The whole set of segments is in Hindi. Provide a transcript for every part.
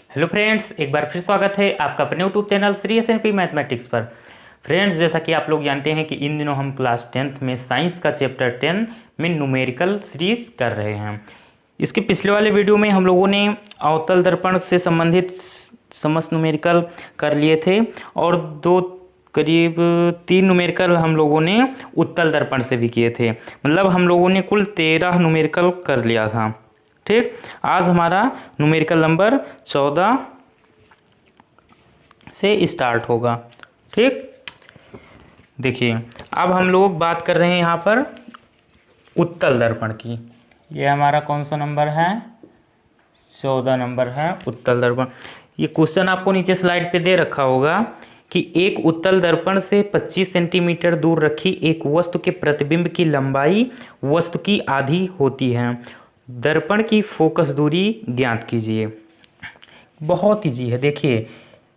हेलो फ्रेंड्स, एक बार फिर स्वागत है आपका अपने यूट्यूब चैनल श्री एस.एन.पी मैथमेटिक्स पर। फ्रेंड्स, जैसा कि आप लोग जानते हैं कि इन दिनों हम क्लास 10th में साइंस का चैप्टर 10 में न्यूमेरिकल सीरीज कर रहे हैं। इसके पिछले वाले वीडियो में हम लोगों ने अवतल दर्पण से संबंधित समस्त न्यूमेरिकल कर लिए थे और करीब 3 न्यूमेरिकल हम लोगों ने उत्तल दर्पण से भी किए थे। मतलब हम लोगों ने कुल 13 न्यूमेरिकल कर लिया था। ठीक, आज हमारा न्यूमेरिकल नंबर 14 से स्टार्ट होगा। ठीक, देखिए अब हम लोग बात कर रहे हैं यहाँ पर उत्तल दर्पण की। ये हमारा कौन सा नंबर है? 14 नंबर है उत्तल दर्पण। ये क्वेश्चन आपको नीचे स्लाइड पे दे रखा होगा कि एक उत्तल दर्पण से 25 सेंटीमीटर दूर रखी एक वस्तु के प्रतिबिंब की लंबाई वस्तु की आधी होती है। दर्पण की फोकस दूरी ज्ञात कीजिए। बहुत ईजी है। देखिए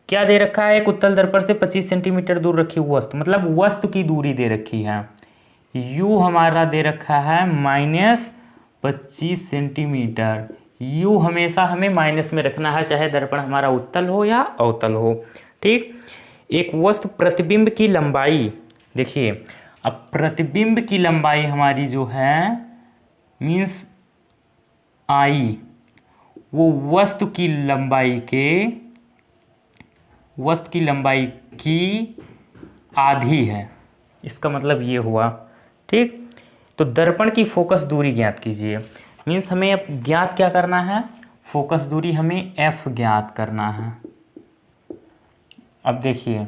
क्या दे रखा है, एक उत्तल दर्पण से 25 सेंटीमीटर दूर रखी वस्तु, मतलब वस्तु की दूरी दे रखी है। u हमारा दे रखा है -25 सेंटीमीटर। u हमेशा हमें माइनस में रखना है, चाहे दर्पण हमारा उत्तल हो या अवतल हो। ठीक, एक वस्तु प्रतिबिंब की लंबाई, देखिए अब प्रतिबिंब की लंबाई हमारी जो है मीन्स आई, वो वस्तु की लंबाई की आधी है। इसका मतलब ये हुआ। ठीक, तो दर्पण की फोकस दूरी ज्ञात कीजिए। मीन्स हमें अब ज्ञात क्या करना है? फोकस दूरी हमें f ज्ञात करना है। अब देखिए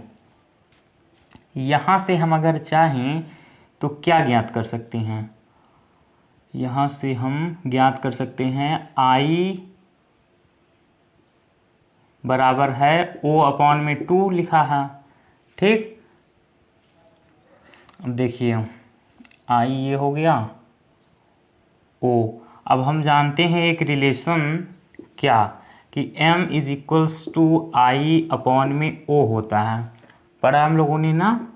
यहाँ से हम अगर चाहें तो क्या ज्ञात कर सकते हैं? यहाँ से हम ज्ञात कर सकते हैं I बराबर है O/2 लिखा है। ठीक, अब देखिए I ये हो गया O। अब हम जानते हैं एक रिलेशन क्या कि M = I/O होता है। पढ़ा हम लोगों ने ना,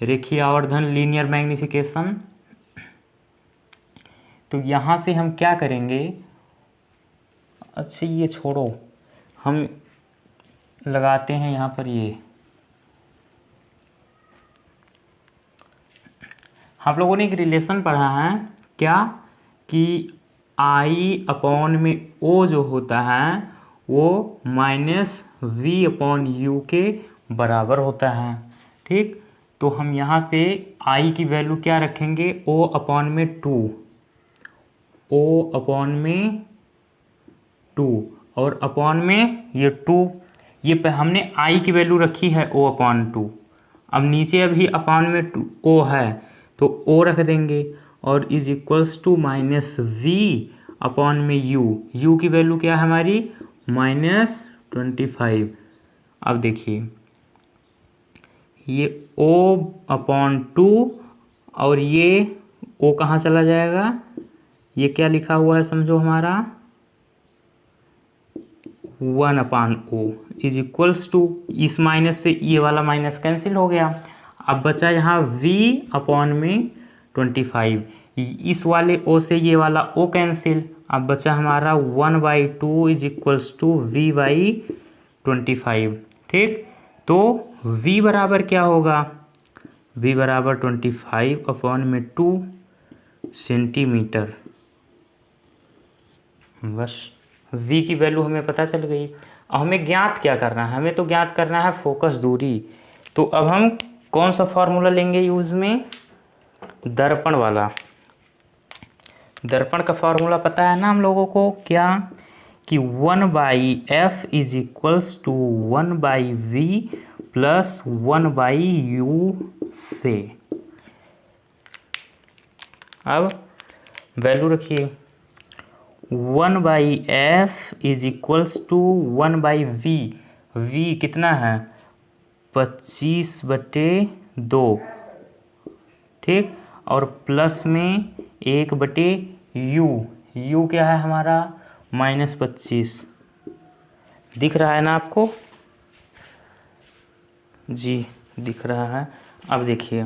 रेखीय आवर्धन लीनियर मैग्निफिकेशन। तो यहाँ से हम क्या करेंगे? अच्छा ये छोड़ो, हम लगाते हैं यहाँ पर ये। हम लोगों ने एक रिलेशन पढ़ा है क्या कि I/O जो होता है वो -V/U के बराबर होता है। ठीक, तो हम यहाँ से I की वैल्यू क्या रखेंगे? O/2 और अपॉन में ये 2। ये पे हमने I की वैल्यू रखी है O/2। अब नीचे अभी अपॉन में O है तो O रख देंगे और = -V/U। U की वैल्यू क्या है हमारी? -25। अब देखिए ये O/2 और ये O कहाँ चला जाएगा? ये क्या लिखा हुआ है समझो, हमारा 1/O = इस माइनस से ये वाला माइनस कैंसिल हो गया। अब बचा यहाँ V/25। इस वाले O से ये वाला O कैंसिल। अब बचा हमारा 1/2 = V/25। ठीक, तो V बराबर क्या होगा? V बराबर 25/2 सेंटीमीटर। बस V की वैल्यू हमें पता चल गई। अब हमें ज्ञात क्या करना है? हमें तो ज्ञात करना है फोकस दूरी। तो अब हम कौन सा फॉर्मूला लेंगे यूज में? दर्पण वाला। दर्पण का फॉर्मूला पता है ना हम लोगों को, क्या कि 1/f = 1/v + 1/u से। अब वैल्यू रखिए, 1/f = 1/v। v कितना है? 25/2। ठीक, और प्लस में 1/u। u क्या है हमारा? -25। दिख रहा है ना आपको? जी दिख रहा है। अब देखिए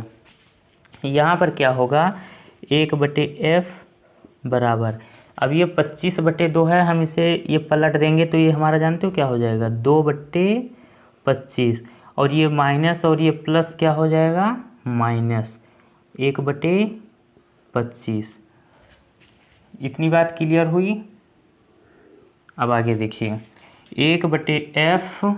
यहाँ पर क्या होगा? 1/f बराबर अब ये 25/2 है, हम इसे ये पलट देंगे तो ये हमारा जानते हो क्या हो जाएगा, 2/25। और ये माइनस और ये प्लस क्या हो जाएगा, माइनस 1/25। इतनी बात क्लियर हुई। अब आगे देखिए, 1/f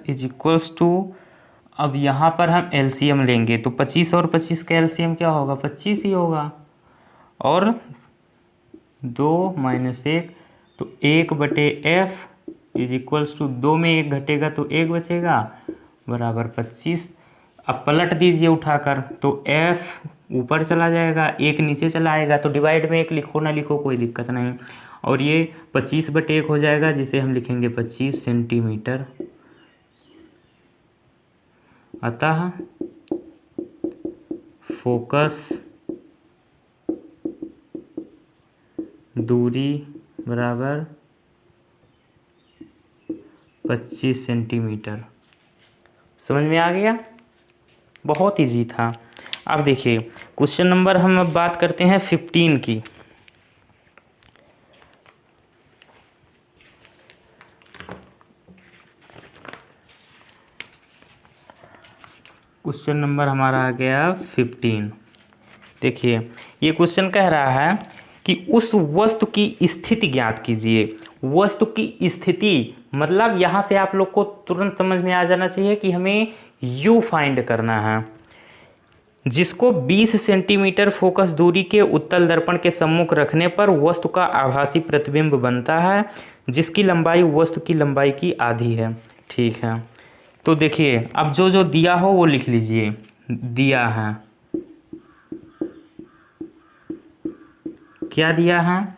इज इक्वल्स टू, अब यहाँ पर हम एलसीएम लेंगे तो 25 और 25 का एलसीएम क्या होगा, 25 ही होगा। और 2 - 1 तो 1/f इज इक्वल्स टू, 2 में 1 घटेगा तो 1 बचेगा, बराबर 25। अब पलट दीजिए उठाकर तो f ऊपर चला जाएगा, 1 नीचे चला आएगा, तो डिवाइड में 1 लिखो ना लिखो कोई दिक्कत नहीं। और ये 25/1 हो जाएगा, जिसे हम लिखेंगे 25 सेंटीमीटर। अतः फोकस दूरी बराबर 25 सेंटीमीटर। समझ में आ गया, बहुत इजी था। अब देखिए क्वेश्चन नंबर, हम अब बात करते हैं 15 की। क्वेश्चन नंबर हमारा आ गया 15। देखिए ये क्वेश्चन कह रहा है कि उस वस्तु की स्थिति ज्ञात कीजिए। वस्तु की स्थिति मतलब यहाँ से आप लोग को तुरंत समझ में आ जाना चाहिए कि हमें U फाइंड करना है, जिसको 20 सेंटीमीटर फोकस दूरी के उत्तल दर्पण के सम्मुख रखने पर वस्तु का आभासी प्रतिबिंब बनता है, जिसकी लंबाई वस्तु की लंबाई की आधी है। ठीक है, तो देखिए अब जो जो दिया हो वो लिख लीजिए। दिया है, क्या दिया है,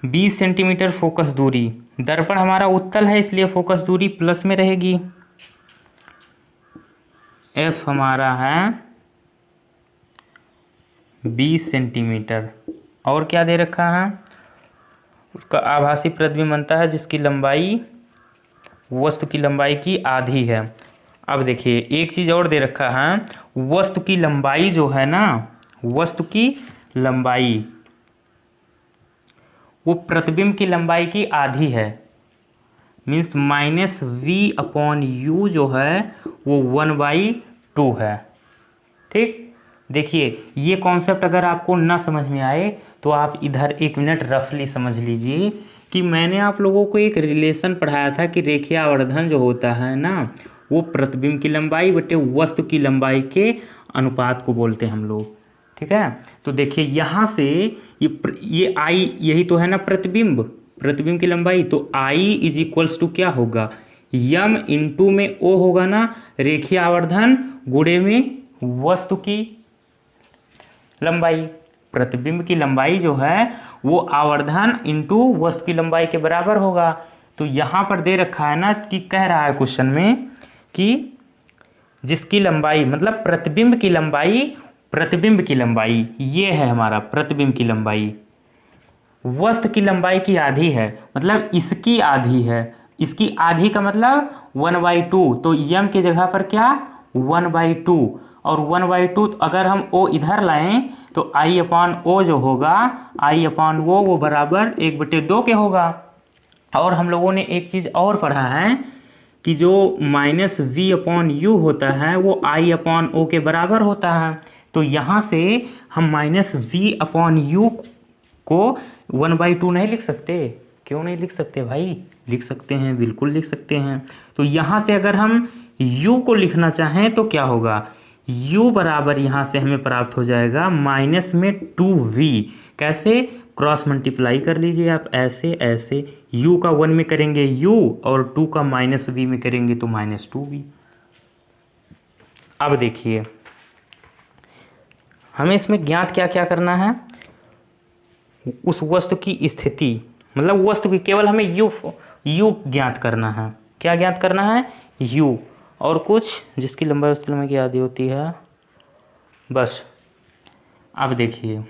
20 सेंटीमीटर फोकस दूरी। दर्पण हमारा उत्तल है इसलिए फोकस दूरी प्लस में रहेगी। f हमारा है 20 सेंटीमीटर। और क्या दे रखा है, उसका आभासी प्रतिबिंब बनता है जिसकी लंबाई वस्तु की लंबाई की आधी है। अब देखिए एक चीज़ और दे रखा है, वस्तु की लंबाई जो है ना, वस्तु की लंबाई वो प्रतिबिंब की लंबाई की आधी है। मीन्स -v/u जो है वो 1/2 है। ठीक, देखिए ये कॉन्सेप्ट अगर आपको ना समझ में आए तो आप इधर 1 मिनट रफली समझ लीजिए कि मैंने आप लोगों को एक रिलेशन पढ़ाया था कि रेखीय आवर्धन जो होता है ना, वो प्रतिबिंब की लंबाई बटे वस्तु की लंबाई के अनुपात को बोलते हैं हम लोग। ठीक है, तो देखिए यहाँ से ये I यही तो है ना प्रतिबिंब, प्रतिबिंब की लंबाई, तो I इज इक्वल्स टू क्या होगा, यम इंटू में O होगा ना, रेखीय आवर्धन गुणे में वस्तु की लंबाई। प्रतिबिंब की लंबाई जो है वो आवर्धन इंटू वस्तु की लंबाई के बराबर होगा। तो यहाँ पर दे रखा है ना कि कह रहा है क्वेश्चन में कि जिसकी लंबाई मतलब प्रतिबिंब की लंबाई ये है हमारा प्रतिबिंब की लंबाई, वस्तु की लंबाई की आधी है, मतलब इसकी आधी है। इसकी आधी का मतलब 1/2, तो यम की जगह पर क्या 1/2, और 1/2 अगर हम O इधर लाएं तो I/O जो होगा, I/O वो बराबर 1/2 के होगा। और हम लोगों ने एक चीज़ और पढ़ा है कि जो -v/u होता है वो I/O के बराबर होता है। तो यहाँ से हम -v/u को 1/2 नहीं लिख सकते? क्यों नहीं लिख सकते भाई? लिख सकते हैं, बिल्कुल लिख सकते हैं। तो यहाँ से अगर हम u को लिखना चाहें तो क्या होगा, u बराबर यहाँ से हमें प्राप्त हो जाएगा माइनस में 2v। कैसे, क्रॉस मल्टीप्लाई कर लीजिए आप, ऐसे ऐसे u का 1 में करेंगे u और 2 का -v में करेंगे तो -2v। अब देखिए हमें इसमें ज्ञात क्या क्या करना है, उस वस्तु की स्थिति मतलब वस्तु की, केवल हमें u ज्ञात करना है। क्या ज्ञात करना है, u, और कुछ जिसकी लंबाई उसकी लंबाई की आधी होती है, बस। अब देखिए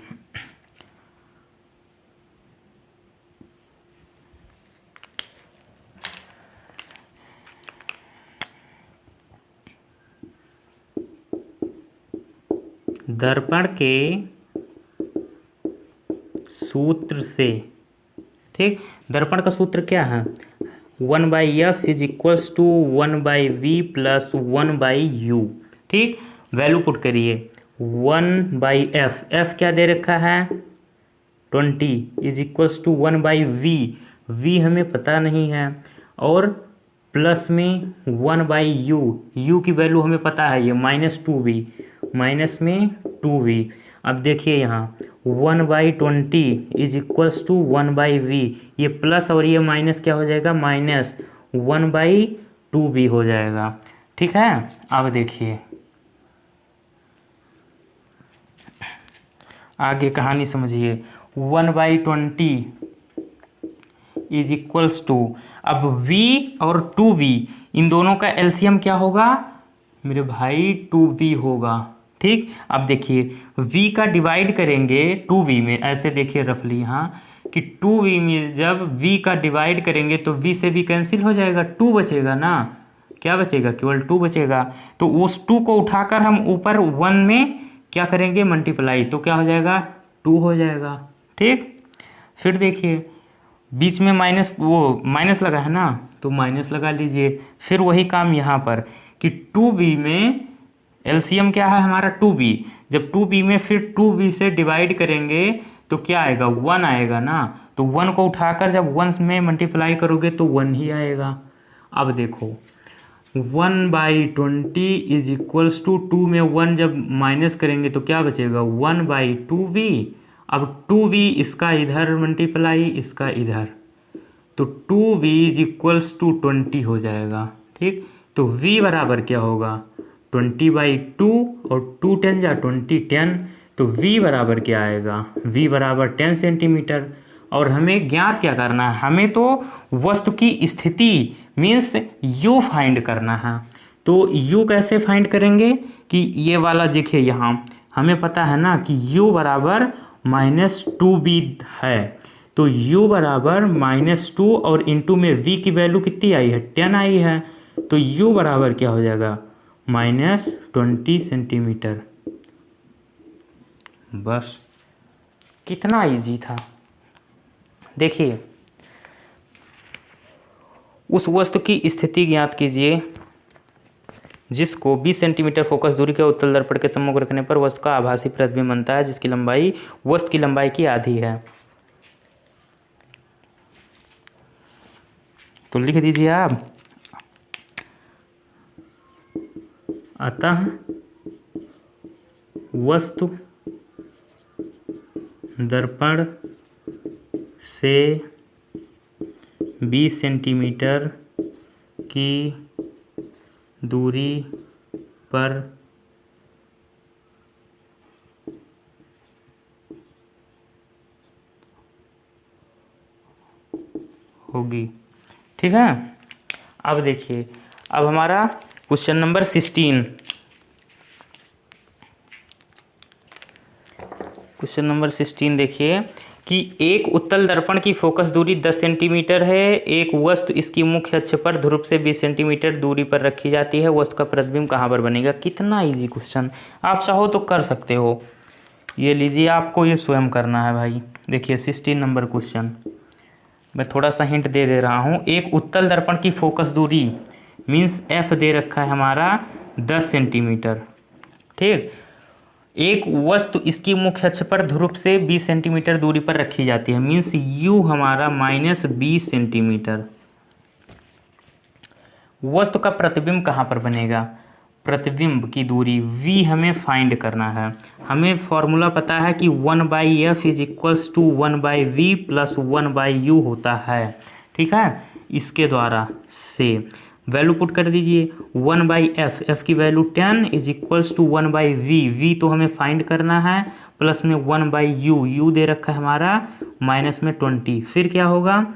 दर्पण के सूत्र से, ठीक, दर्पण का सूत्र क्या है, 1/f is equals to 1/v plus 1/u, ठीक। वैल्यू पुट करिए 1/f, f क्या दे रखा है 20 is equals to 1/v, v हमें पता नहीं है, और प्लस में 1/u, u की वैल्यू हमें पता है ये -2v, माइनस में 2v। अब देखिए यहाँ 1/20 इज इक्वल्स टू 1/v, ये प्लस और ये माइनस क्या हो जाएगा, -1/2v हो जाएगा, ठीक है। अब देखिए आगे कहानी समझिए, 1/20 इज इक्वल्स टू, अब v और 2v इन दोनों का एलसीएम क्या होगा मेरे भाई 2v होगा, ठीक। अब देखिए v का डिवाइड करेंगे 2v में, ऐसे देखिए रफली यहाँ कि 2v में जब v का डिवाइड करेंगे तो v से भी कैंसिल हो जाएगा, 2 बचेगा ना, क्या बचेगा, केवल 2 बचेगा। तो उस 2 को उठाकर हम ऊपर 1 में क्या करेंगे मल्टीप्लाई, तो क्या हो जाएगा 2 हो जाएगा, ठीक। फिर देखिए बीच में माइनस लगा है ना, तो माइनस लगा लीजिए। फिर वही काम यहाँ पर कि 2b में एलसीएम क्या है हमारा 2b, जब 2b में फिर 2b से डिवाइड करेंगे तो क्या आएगा 1 आएगा ना, तो 1 को उठाकर जब 1 में मल्टीप्लाई करोगे तो 1 ही आएगा। अब देखो 1/20 इज इक्वल्स टू 2 में 1 जब माइनस करेंगे तो क्या बचेगा 1/2v, अब 2v इसका इधर मल्टीप्लाई इसका इधर, तो 2v इज इक्वल्स टू 20 हो जाएगा, ठीक। तो v बराबर क्या होगा 20/2 और 2 10 जा 20 10, तो v बराबर क्या आएगा, v बराबर 10 सेंटीमीटर। और हमें ज्ञात क्या करना है, हमें तो वस्तु की स्थिति मीन्स u फाइंड करना है। तो u कैसे फाइंड करेंगे कि ये वाला देखिए यहाँ हमें पता है ना कि u बराबर -2b है, तो u बराबर -2 और इंटू में v की वैल्यू कितनी आई है 10 आई है, तो u बराबर क्या हो जाएगा -20 सेंटीमीटर। बस कितना इजी था। देखिए उस वस्तु की स्थिति ज्ञात कीजिए जिसको 20 सेंटीमीटर फोकस दूरी के उत्तल दर्पण के सम्मुख रखने पर वस्तु का आभासी प्रतिबिंब बनता है जिसकी लंबाई वस्तु की लंबाई की आधी है। तो लिख दीजिए आप, अतः वस्तु दर्पण से 20 सेंटीमीटर की दूरी पर होगी, ठीक है। अब देखिए अब हमारा क्वेश्चन नंबर 16, क्वेश्चन नंबर 16 देखिए कि एक उत्तल दर्पण की फोकस दूरी 10 सेंटीमीटर है, एक वस्तु इसकी मुख्य अक्ष पर ध्रुव से 20 सेंटीमीटर दूरी पर रखी जाती है, वस्तु का प्रतिबिंब कहाँ पर बनेगा। कितना इजी क्वेश्चन, आप चाहो तो कर सकते हो। ये लीजिए आपको ये स्वयं करना है भाई। देखिए 16 नंबर क्वेश्चन मैं थोड़ा सा हिंट दे रहा हूँ। एक उत्तल दर्पण की फोकस दूरी मीन्स f दे रखा है हमारा 10 सेंटीमीटर, ठीक। एक वस्तु इसकी मुख्य अक्ष पर ध्रुव से 20 सेंटीमीटर दूरी पर रखी जाती है मीन्स u हमारा -20 सेंटीमीटर। वस्तु का प्रतिबिंब कहाँ पर बनेगा, प्रतिबिंब की दूरी v हमें फाइंड करना है। हमें फॉर्मूला पता है कि 1/f is equals to 1/v plus 1/u होता है, ठीक है। इसके द्वारा से वैल्यू पुट कर दीजिए 1/f, f की value 10 is equals to 1/v, v तो हमें फाइंड करना है, प्लस में 1/u, u दे रखा है हमारा -20। फिर क्या होगा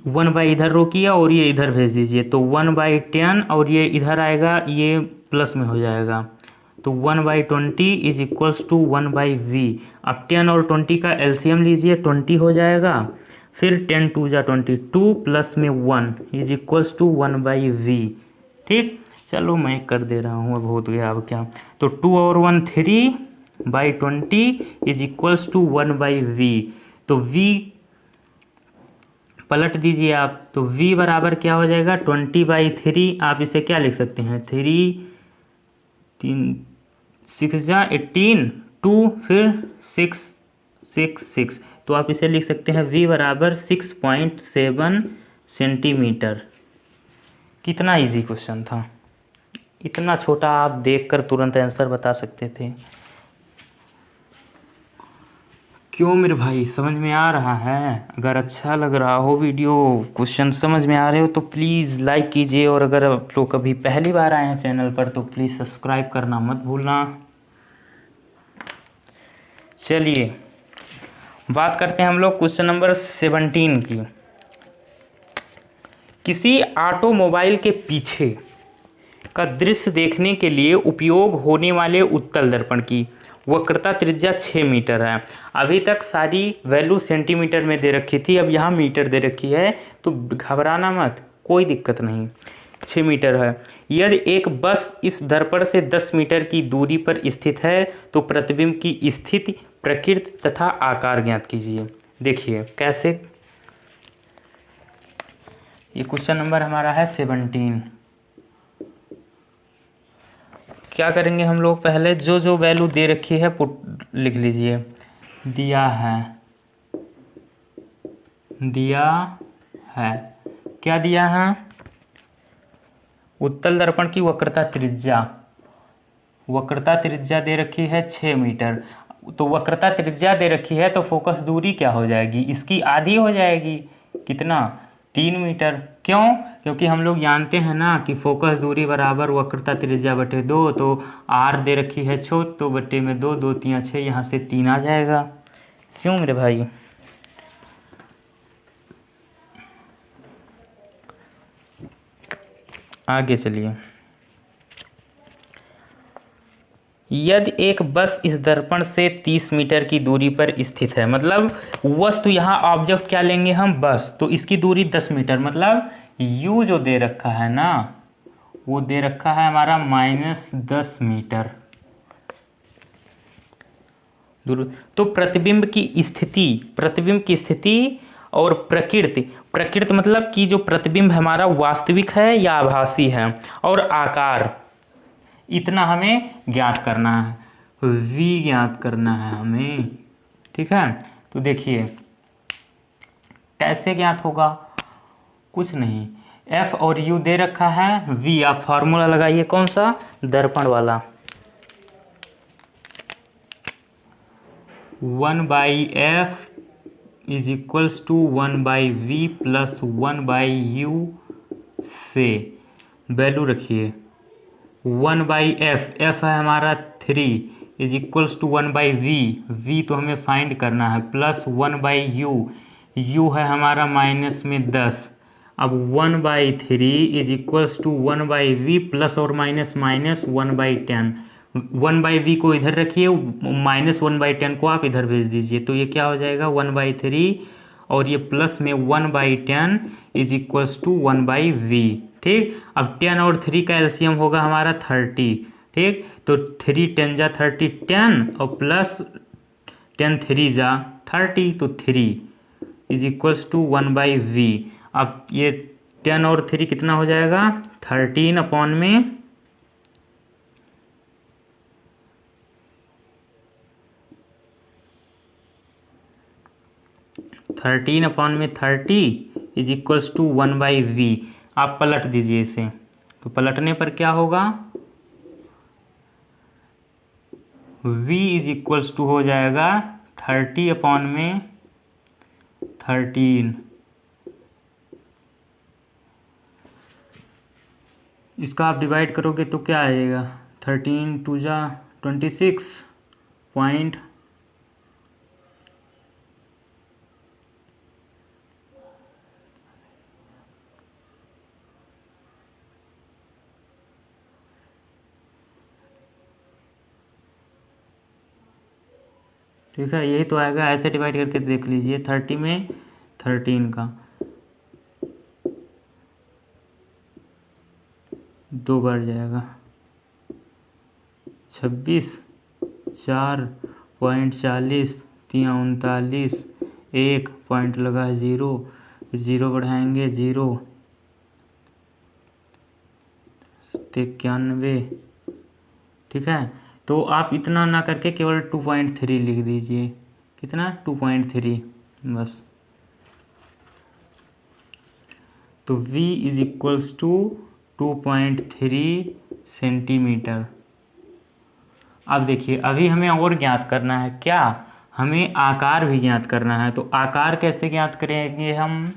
1 इधर रोकिए और ये इधर भेज दीजिए, तो 1/10 और ये इधर आएगा ये प्लस में हो जाएगा, तो 1/20 इज इक्वल्स टू 1/v। अब 10 और 20 का एलसीएम लीजिए 20 हो जाएगा, फिर 10 2 जा 22 प्लस में 1 इज इक्वल्स टू 1/v, ठीक। चलो मैं कर दे रहा हूँ, अब हो तो गया, अब क्या। तो 2 और 1 3/20 इज इक्वल्स टू 1/v। तो v पलट दीजिए आप, तो v बराबर क्या हो जाएगा 20/3। आप इसे क्या लिख सकते हैं, 3 6 2 फिर 6 6 6, तो आप इसे लिख सकते हैं v बराबर 6.7 सेंटीमीटर। कितना इजी क्वेश्चन था, इतना छोटा, आप देखकर तुरंत आंसर बता सकते थे। क्यों मेरे भाई, समझ में आ रहा है? अगर अच्छा लग रहा हो वीडियो, क्वेश्चन समझ में आ रहे हो तो प्लीज़ लाइक कीजिए, और अगर आप लोग कभी पहली बार आए हैं चैनल पर तो प्लीज़ सब्सक्राइब करना मत भूलना। चलिए बात करते हैं हम लोग क्वेश्चन नंबर 17 की। किसी ऑटोमोबाइल के पीछे का दृश्य देखने के लिए उपयोग होने वाले उत्तल दर्पण की वक्रता त्रिज्या 6 मीटर है। अभी तक सारी वैल्यू सेंटीमीटर में दे रखी थी, अब यहाँ मीटर दे रखी है, तो घबराना मत, कोई दिक्कत नहीं, 6 मीटर है। यदि एक बस इस दर्पण से 10 मीटर की दूरी पर स्थित है तो प्रतिबिंब की स्थिति, प्रकृति तथा आकार ज्ञात कीजिए। देखिए कैसे, ये क्वेश्चन नंबर हमारा है 17। क्या करेंगे हम लोग, पहले जो जो वैल्यू दे रखी है पुट लिख लीजिए। दिया है क्या दिया है, उत्तल दर्पण की वक्रता त्रिज्या दे रखी है 6 मीटर। तो वक्रता त्रिज्या दे रखी है तो फोकस दूरी क्या हो जाएगी, इसकी आधी हो जाएगी, कितना, 3 मीटर। क्यों, क्योंकि हम लोग जानते हैं ना कि फोकस दूरी बराबर वक्रता त्रिज्या बटे 2, तो r दे रखी है छोट, तो बटे में 2, 2 3 6, यहाँ से 3 आ जाएगा। क्यों मेरे भाई, आगे चलिए। यदि एक बस इस दर्पण से 30 मीटर की दूरी पर स्थित है, मतलब वस्तु, यहाँ ऑब्जेक्ट क्या लेंगे हम, बस, तो इसकी दूरी 10 मीटर, मतलब u जो दे रखा है ना, वो दे रखा है हमारा -10 मीटर दूर। तो प्रतिबिंब की स्थिति और प्रकृति मतलब कि जो प्रतिबिंब हमारा वास्तविक है या आभासी है, और आकार, इतना हमें ज्ञात करना है, v ज्ञात करना है हमें, ठीक है। तो देखिए कैसे ज्ञात होगा, कुछ नहीं, f और u दे रखा है, v आप फार्मूला लगाइए, कौन सा, दर्पण वाला, 1/f is equals to 1/v plus 1/u से वैल्यू रखिए 1/f, f है हमारा 3 is equals to 1/v, v तो हमें फाइंड करना है, प्लस 1/u, u है हमारा -10। अब 1/3 is equals to 1/v plus और माइनस 1/10। 1/v को इधर रखिए, -1/10 को आप इधर भेज दीजिए, तो ये क्या हो जाएगा 1/3, और ये प्लस में 1/10 इज इक्वल्स टू 1/v। ठीक, अब 10 और 3 का एलसीएम होगा हमारा 30। ठीक, तो 3 10 जा 30, 10 और प्लस 10 3 जा 30, तो 3 इज इक्वल्स टू 1/v। अब ये 10 और 3 कितना हो जाएगा 13 अपॉन में 30 इज इक्वल्स टू 1/v। आप पलट दीजिए इसे, तो पलटने पर क्या होगा, v इज इक्वल्स टू हो जाएगा 30 अपॉन में 13। इसका आप डिवाइड करोगे तो क्या आएगा, 13 2 जा 26 पॉइंट, ठीक है, यही तो आएगा, ऐसे डिवाइड करके देख लीजिए, 30 में 13 का 2 बढ़ जाएगा 26, 4.40, 3.39, 1 पॉइंट लगा 0, फिर 0 बढ़ाएंगे 0, 91। ठीक है, तो आप इतना ना करके केवल 2.3 लिख दीजिए। कितना? 2.3 बस। तो v is equals to 2.3 centimetre. अब देखिए, अभी हमें और ज्ञात करना है क्या? हमें आकार भी ज्ञात करना है। तो आकार कैसे ज्ञात करेंगे हम?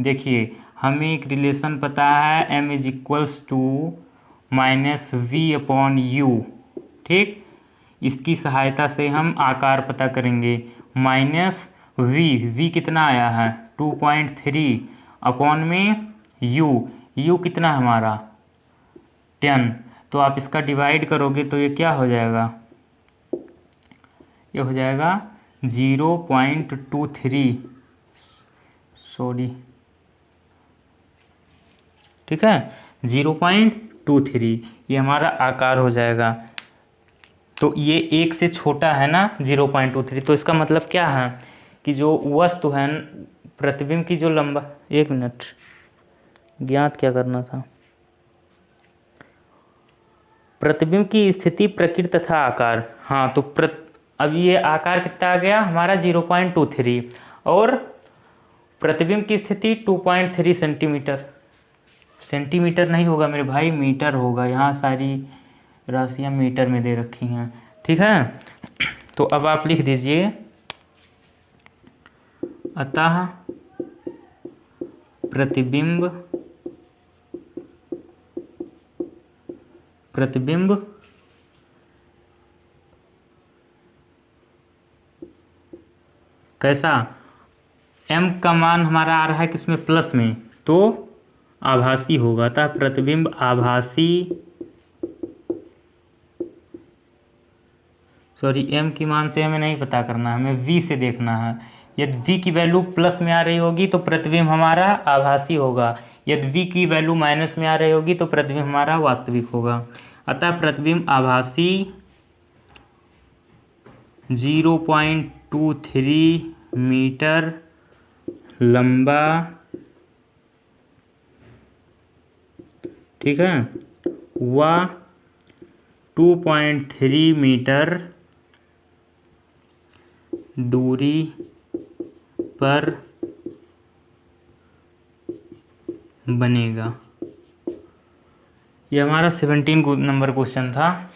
देखिए, हमें एक रिलेशन पता है, m is equals to -v/u। ठीक, इसकी सहायता से हम आकार पता करेंगे। -v कितना आया है? 2.3 अपॉन में u कितना है हमारा? 10। तो आप इसका डिवाइड करोगे तो ये क्या हो जाएगा? ये हो जाएगा 0.23। सॉरी, ठीक है, 0.23 ये हमारा आकार हो जाएगा। तो ये 1 से छोटा है ना 0.23, तो इसका मतलब क्या है कि जो वस्तु है, प्रतिबिंब की जो लंबा, 1 मिनट, ज्ञात क्या करना था? प्रतिबिंब की स्थिति, प्रकृति तथा आकार। हाँ, तो अब ये आकार कितना आ गया हमारा? 0.23, और प्रतिबिंब की स्थिति 2.3 सेंटीमीटर। सेंटीमीटर नहीं होगा मेरे भाई, मीटर होगा। यहाँ सारी राशियाँ मीटर में दे रखी हैं। ठीक है, तो अब आप लिख दीजिए, अतः प्रतिबिंब कैसा? m का मान हमारा आ रहा है किसमें? प्लस में, तो आभासी होगा। अतः प्रतिबिंब आभासी, सॉरी, m की मान से हमें नहीं पता करना, हमें v से देखना है। यदि v की वैल्यू प्लस में आ रही होगी तो प्रतिबिंब हमारा आभासी होगा, यदि v की वैल्यू माइनस में आ रही होगी तो प्रतिबिंब हमारा वास्तविक होगा। अतः प्रतिबिंब आभासी 0.23 मीटर लंबा, ठीक है, व 2.3 मीटर दूरी पर बनेगा। यह हमारा 17 नंबर क्वेश्चन था।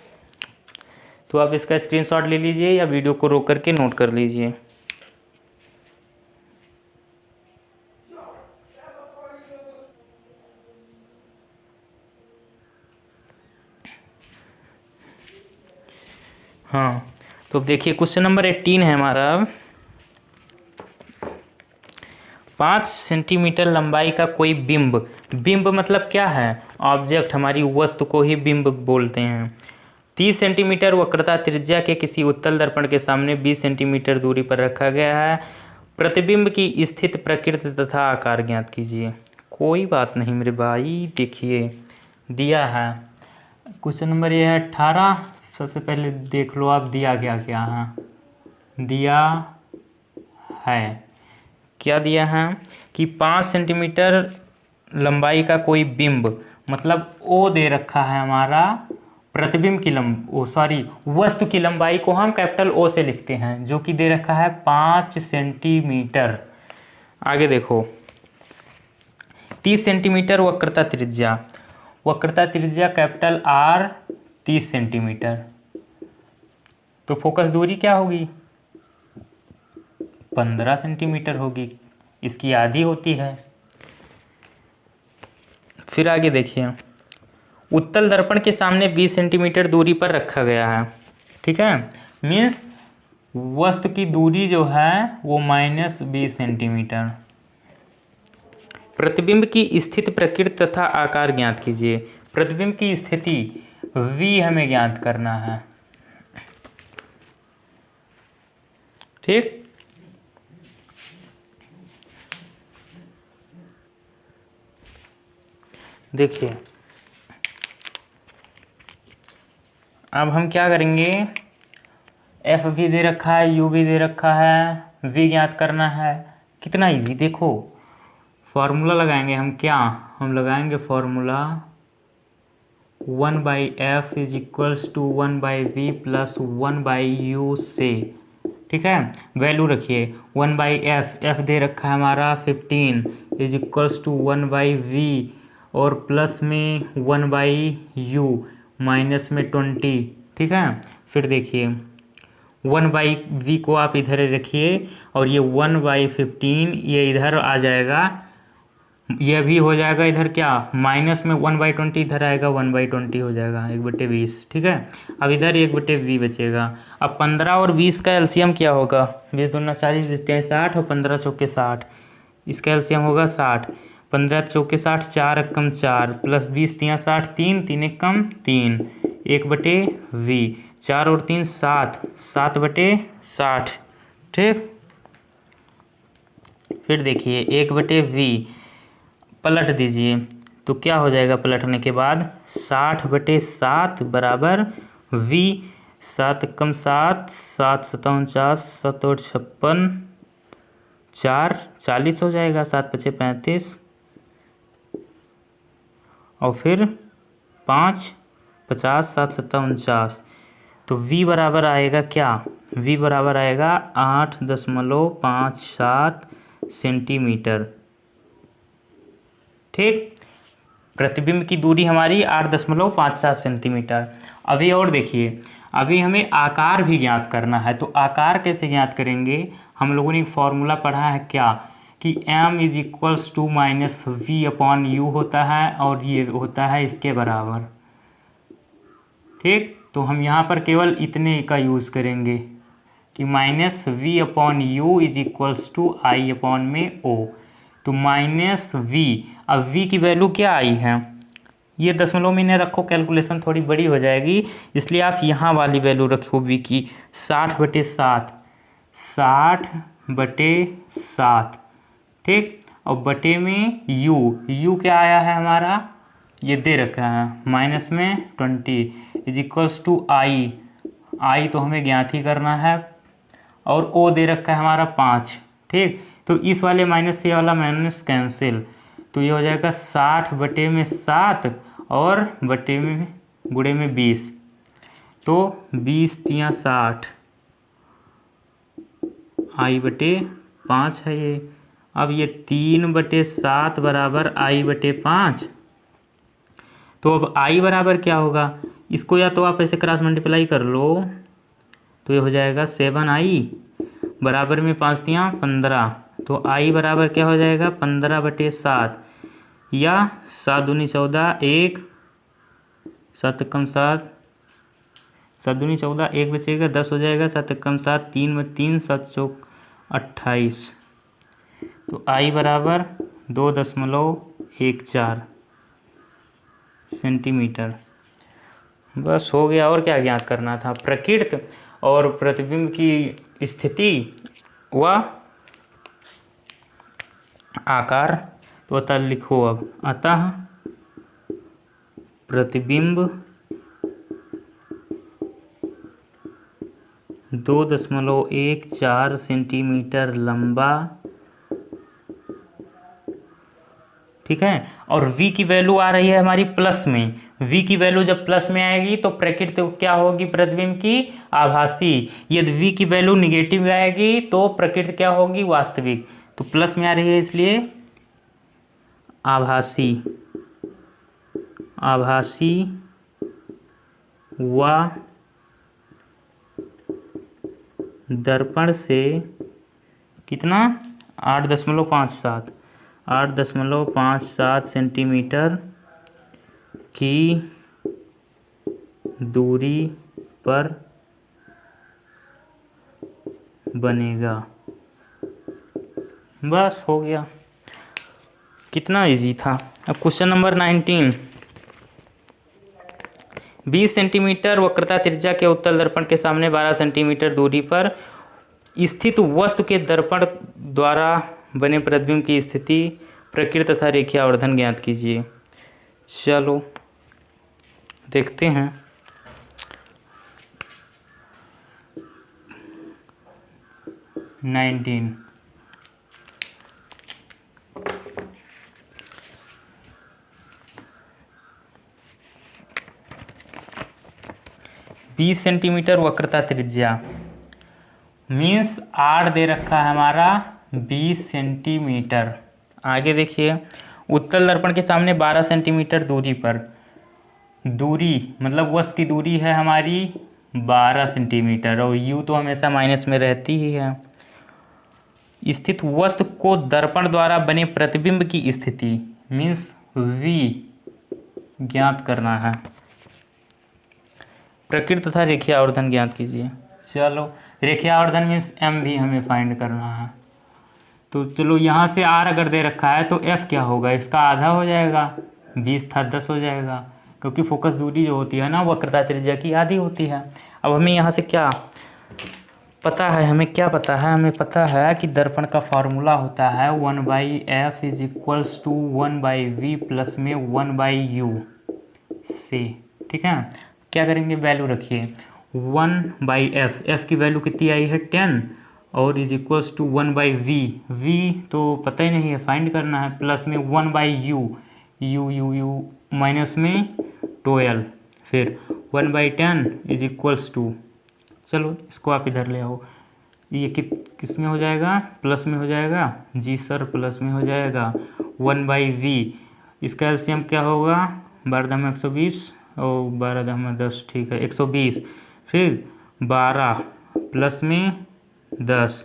तो आप इसका स्क्रीनशॉट ले लीजिए या वीडियो को रोक करके नोट कर लीजिए। हाँ, तो अब देखिए, क्वेश्चन नंबर 18 है हमारा। 5 सेंटीमीटर लंबाई का कोई बिंब, बिंब मतलब क्या है? ऑब्जेक्ट, हमारी वस्तु को ही बिंब बोलते हैं। 30 सेंटीमीटर वक्रता त्रिज्या के किसी उत्तल दर्पण के सामने 20 सेंटीमीटर दूरी पर रखा गया है। प्रतिबिंब की स्थिति, प्रकृति तथा आकार ज्ञात कीजिए। कोई बात नहीं मेरे भाई, देखिए दिया है क्वेश्चन नंबर ये है 18। सबसे पहले देख लो आप दिया क्या क्या है। दिया है, क्या दिया है कि 5 सेंटीमीटर लंबाई का कोई बिंब, मतलब ओ दे रखा है हमारा। प्रतिबिंब की वस्तु की लंबाई को हम कैपिटल ओ से लिखते हैं, जो कि दे रखा है 5 सेंटीमीटर। आगे देखो, 30 सेंटीमीटर वक्रता त्रिज्या, वक्रता त्रिज्या कैपिटल आर 30 सेंटीमीटर। तो फोकस दूरी क्या होगी? 15 सेंटीमीटर होगी, इसकी आधी होती है। फिर आगे देखिए, उत्तल दर्पण के सामने 20 सेंटीमीटर दूरी पर रखा गया है। ठीक है, मीन्स वस्तु की दूरी जो है वो -20 सेंटीमीटर। प्रतिबिंब की स्थिति, प्रकृति तथा आकार ज्ञात कीजिए। प्रतिबिंब की स्थिति v हमें ज्ञात करना है। ठीक, देखिए अब हम क्या करेंगे, एफ भी दे रखा है, यू भी दे रखा है, वी ज्ञात करना है। कितना इजी, देखो फॉर्मूला लगाएंगे हम, क्या हम लगाएंगे formula 1/f is equals to 1/v plus 1/u से। ठीक है, वैल्यू रखिए 1/f, एफ दे रखा है हमारा 15 इज इक्वल्स टू 1/v और प्लस में 1/u माइनस में 20। ठीक है, फिर देखिए 1/v को आप इधर रखिए और ये 1/15 ये इधर आ जाएगा, ये भी हो जाएगा इधर क्या माइनस में 1/20 इधर आएगा, 1/20 हो जाएगा 1/20। ठीक है, अब इधर 1/v बचेगा। अब 15 और 20 का एलसीएम क्या होगा, 20 दूना 40 देते हैं 60 और 15 चौके 60, इसका एलसीएम होगा 60। 15 चौके 60, 4 एकम 4 प्लस 20 तियाँ 60, 3 3 एकम 3, 1/v, 4 और 3 7, 7/60। ठीक, फिर देखिए 1/v पलट दीजिए तो क्या हो जाएगा पलटने के बाद 60/7 बराबर v, 7 एकम 7, 7 7 49, 7 और 56, 4 40 हो जाएगा, 7 5 35 और फिर 5 50, 7 7 49। तो v बराबर आएगा क्या, v बराबर आएगा 8.57 सेंटीमीटर। ठीक, प्रतिबिंब की दूरी हमारी 8.57 सेंटीमीटर। अभी और देखिए, अभी हमें आकार भी ज्ञात करना है, तो आकार कैसे ज्ञात करेंगे, हम लोगों ने एक फॉर्मूला पढ़ा है क्या कि m is equals to minus v upon u होता है और ये होता है इसके बराबर। ठीक, तो हम यहाँ पर केवल इतने का यूज़ करेंगे कि minus v upon u is equals to I upon में ओ। तो माइनस वी, अब वी की वैल्यू क्या आई है, ये दशमलव में न रखो, कैलकुलेशन थोड़ी बड़ी हो जाएगी, इसलिए आप यहाँ वाली वैल्यू रखो वी की 60/7, 60/7। ठीक, और बटे में यू क्या आया है हमारा, ये दे रखा है माइनस में 20 इज इक्वल्स टू आई तो हमें ज्ञात ही करना है, और ओ दे रखा है हमारा 5। ठीक, तो इस वाले माइनस से वाला माइनस कैंसिल, तो ये हो जाएगा 60/7 और बटे में गुणे में 20, तो 20 तियाँ 60 i/5 है ये। अब ये 3/7 बराबर i/5, तो अब i बराबर क्या होगा, इसको या तो आप ऐसे क्रॉस मल्टीप्लाई कर लो, तो ये हो जाएगा 7i बराबर में 5 तियाँ 15, तो i बराबर क्या हो जाएगा 15/7 या 7 दूनी 14, 1 7 एकम 7, 7 दूनी 14, 1 बचेगा 10 हो जाएगा, 7 एकम 7, 3 में 3, 7 चौक 28, तो i बराबर 2.14 सेंटीमीटर। बस हो गया, और क्या ज्ञात करना था, प्रकृति और प्रतिबिंब की स्थिति व आकार। तो अतः लिखो अब, अतः प्रतिबिंब 2.14 सेंटीमीटर लंबा। ठीक है, और v की वैल्यू आ रही है हमारी प्लस में, v की वैल्यू जब प्लस में आएगी तो प्रकृति क्या होगी, प्रतिबिंब की आभासी। यदि v की वैल्यू निगेटिव आएगी तो प्रकृति क्या होगी, वास्तविक। तो प्लस में आ रही है इसलिए आभासी, आभासी व दर्पण से कितना 8.57 सेंटीमीटर की दूरी पर बनेगा। बस हो गया, कितना इजी था। अब क्वेश्चन नंबर 19, 20 सेंटीमीटर वक्रता त्रिज्या के उत्तल दर्पण के सामने 12 सेंटीमीटर दूरी पर स्थित वस्तु के दर्पण द्वारा बने प्रतिबिंब की स्थिति, प्रकृति तथा रेखीय आवर्धन ज्ञात कीजिए। चलो देखते हैं। 19। बीस सेंटीमीटर वक्रता त्रिज्या मीन्स आर दे रखा है हमारा 20 सेंटीमीटर। आगे देखिए, उत्तल दर्पण के सामने 12 सेंटीमीटर दूरी पर, दूरी मतलब वस्तु की दूरी है हमारी 12 सेंटीमीटर, और यू तो हमेशा माइनस में रहती ही है। स्थित वस्तु को दर्पण द्वारा बने प्रतिबिंब की स्थिति मीन्स वी ज्ञात करना है। प्रकृत तथा रेखीय आवर्धन ज्ञात कीजिए। चलो, रेखीय आवर्धन मीन्स एम भी हमें फाइंड करना है। तो चलो, यहाँ से आर अगर दे रखा है तो एफ क्या होगा, इसका आधा हो जाएगा, 20 था 10 हो जाएगा, क्योंकि फोकस दूरी जो होती है ना वक्रता त्रिज्या की आधी होती है। अब हमें यहाँ से क्या पता है, हमें क्या पता है, हमें पता है कि दर्पण का फार्मूला होता है 1/f is equals to 1/v plus में 1/u से। ठीक है, क्या करेंगे, वैल्यू रखिए 1/f, f की वैल्यू कितनी आई है 10, और is equals to 1/v, v तो पता ही नहीं है, फाइंड करना है, प्लस में 1/u, u माइनस में 12, फिर 1/10 इज इक्वल्स टू, चलो इसको आप इधर ले आओ, ये किस में हो जाएगा, प्लस में हो जाएगा, जी सर प्लस में हो जाएगा, 1/v, इसका एलसीएम क्या होगा, 12 120 और 12 10, ठीक है 120, फिर 12 प्लस में 10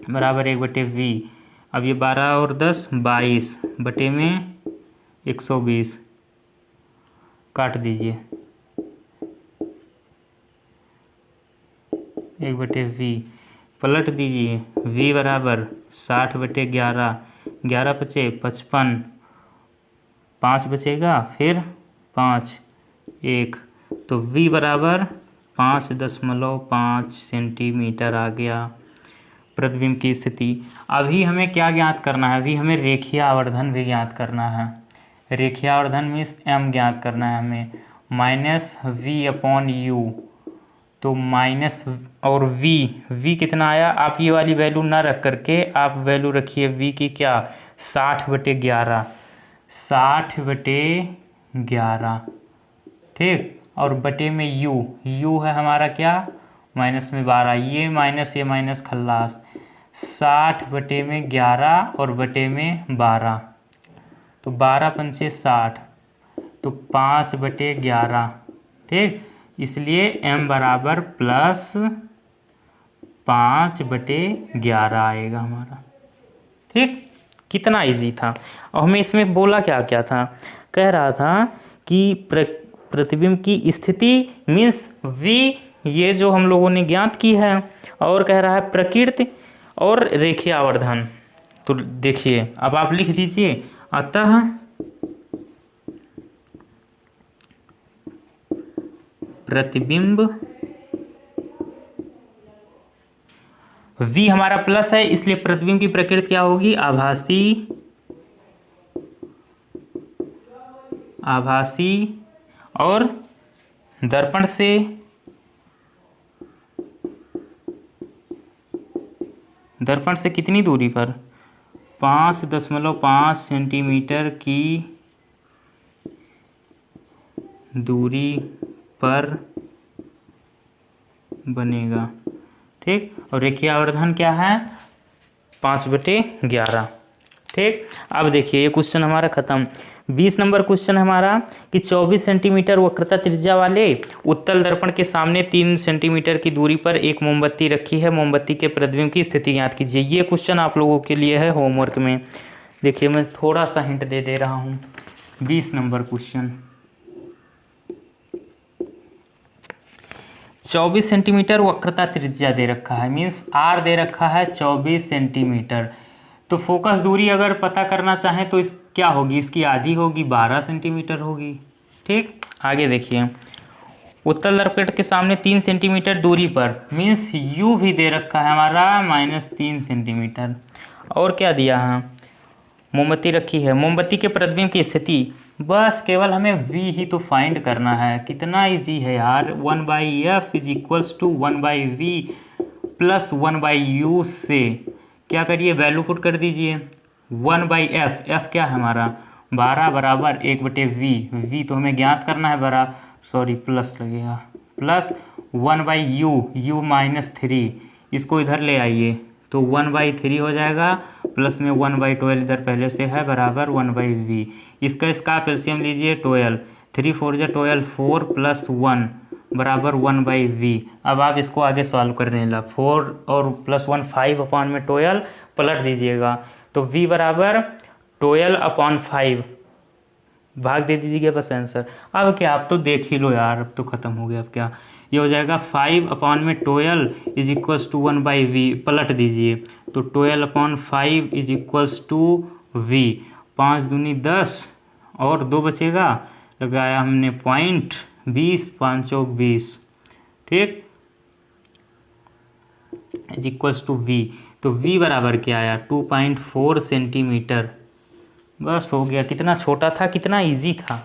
बराबर 1/v। अब ये 12 और 10 22 बटे में 120, काट दीजिए 1/v, पलट दीजिए, v बराबर 60/11, 11 बचे 55, 5 बचेगा, फिर 5 1, तो v बराबर 5.5 सेंटीमीटर आ गया प्रतिबिंब की स्थिति। अभी हमें क्या ज्ञात करना है, अभी हमें रेखीय आवर्धन भी ज्ञात करना है। रेखीय आवर्धन मीन्स m ज्ञात करना है हमें, -v/u, तो माइनस और v कितना आया, आप ये वाली वैल्यू ना रख करके आप वैल्यू रखिए v की क्या, 60/11, 60/11, ठीक, और बटे में u है हमारा क्या, माइनस में 12, ये माइनस खल्लास, 60/11 और बटे में 12, तो 12 पंचे 60, तो 5/11, ठीक, इसलिए m बराबर प्लस 5/11 आएगा हमारा। ठीक, कितना इजी था। और हमें इसमें बोला क्या क्या था, कह रहा था कि प्रतिबिंब की स्थिति मीन्स v, ये जो हम लोगों ने ज्ञात की है, और कह रहा है प्रकृति और रेखीय आवर्धन। तो देखिए, अब आप लिख दीजिए, अतः प्रतिबिंब v हमारा प्लस है, इसलिए प्रतिबिंब की प्रकृति क्या होगी, आभासी और दर्पण से कितनी दूरी पर, 5.5 सेंटीमीटर की दूरी पर बनेगा। ठीक, और रेखीय आवर्धन क्या है, 5/11। ठीक, अब देखिए ये क्वेश्चन हमारा खत्म। 20 नंबर क्वेश्चन हमारा कि 24 सेंटीमीटर वक्रता त्रिज्या वाले उत्तल दर्पण के सामने 3 सेंटीमीटर की दूरी पर एक मोमबत्ती रखी है, मोमबत्ती के प्रतिबिंब की स्थिति ज्ञात कीजिए। ये क्वेश्चन आप लोगों के लिए है होमवर्क में। देखिए मैं थोड़ा सा हिंट दे रहा हूँ। 20 नंबर क्वेश्चन, 24 सेंटीमीटर वक्रता त्रिज्या दे रखा है, मीन्स आर दे रखा है 24 सेंटीमीटर। तो फोकस दूरी अगर पता करना चाहें तो इस क्या होगी, इसकी आधी होगी, 12 सेंटीमीटर होगी। ठीक, आगे देखिए, उत्तल दर्पण के सामने 3 सेंटीमीटर दूरी पर, मीन्स u भी दे रखा है हमारा -3 सेंटीमीटर। और क्या दिया है, मोमबत्ती रखी है, मोमबत्ती के प्रतिबिंब की स्थिति, बस केवल हमें v ही तो फाइंड करना है। कितना इजी है यार, 1/f is equals to 1/v plus 1/u से क्या करिए, वैल्यू पुट कर दीजिए 1/f, f क्या है हमारा 12 बराबर 1/v, v तो हमें ज्ञात करना है प्लस लगेगा, प्लस 1/u, u -3, इसको इधर ले आइए तो 1/3 हो जाएगा, प्लस में 1/12 इधर पहले से है बराबर 1/v। इसका आप एलसीएम लीजिए 12, 3 4 जा 12, 4 + 1 बराबर 1/v। अब आप इसको आगे सॉल्व करने ला, 4 और +1 5/12 पलट दीजिएगा तो v बराबर 12/5 भाग दे दीजिएगा बस आंसर। अब क्या, आप तो देख ही लो यार, अब तो ख़त्म हो गया। अब क्या ये हो जाएगा 5/12 = 1/v, पलट दीजिए तो 12/5 = v, 5 दूनी 10 और 2 बचेगा, लगाया हमने पॉइंट, 20 5 चौक 20, ठीक, = v। तो v बराबर क्या आया 2.4 सेंटीमीटर। बस हो गया, कितना छोटा था, कितना इजी था।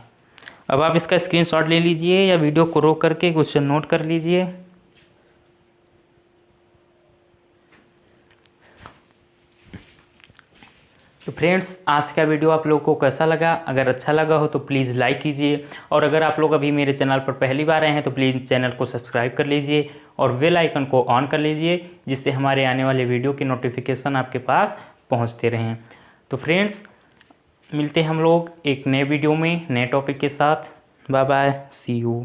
अब आप इसका स्क्रीनशॉट ले लीजिए या वीडियो को रोक करके कुछ नोट कर लीजिए। तो फ्रेंड्स, आज का वीडियो आप लोगों को कैसा लगा? अगर अच्छा लगा हो तो प्लीज़ लाइक कीजिए, और अगर आप लोग अभी मेरे चैनल पर पहली बार आए हैं तो प्लीज़ चैनल को सब्सक्राइब कर लीजिए और बेल आइकन को ऑन कर लीजिए, जिससे हमारे आने वाले वीडियो की नोटिफिकेशन आपके पास पहुंचते रहें। तो फ्रेंड्स, मिलते हैं हम लोग एक नए वीडियो में नए टॉपिक के साथ। Bye bye, see you.